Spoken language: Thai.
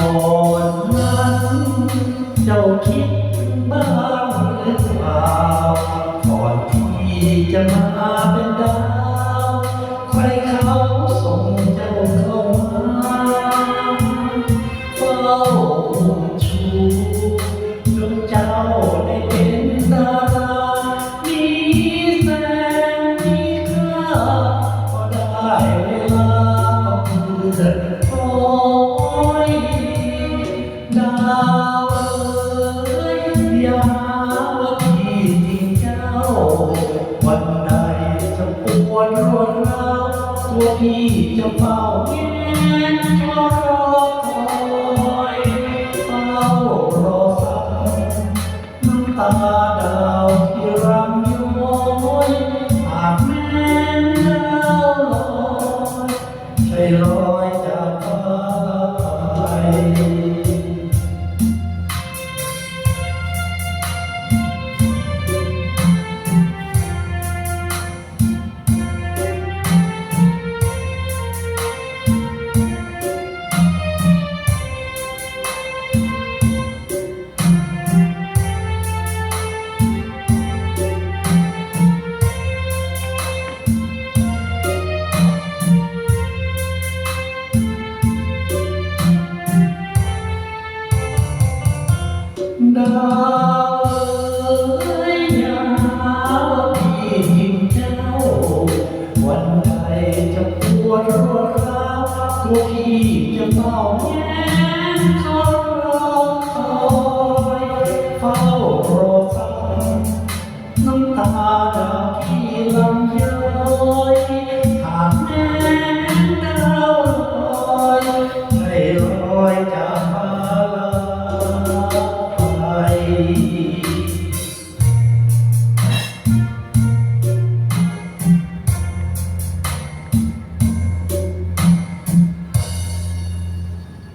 ก่อนนั้นเจ้าคิดบ้างหรือเปล่าก่อนที่จะมาเป็นดาวใครเขาส่งเจ้าเข้ามาเฝ้าอุ้มชูจนเจ้าได้เป็นดารามีแสงมีค่าก็ได้เวลาก็เพื่อนคอยดาวเอ๋ยอย่าหาว่าพี่ทิ้งเจ้าวันใดจะปวดรวดร้าวตัวพี่จะเฝ้าแย้มรอคอยเฝ้ารอสักน้ำตาดาวที่รำย้อยหากแม้ดาวลอยใช่รอยจากฟ้าไป ดาวเอ๋ยอย่าหาว่าพี่ทิ้งเจ้าวันใดจะปวดรวดร้าวตัวพี่จะเฝ้าแย้มคอยเฝ้ารอสักน้ำตาดาวที่ลำย้อยหากแม้ดาวลอยให้ลอยจาก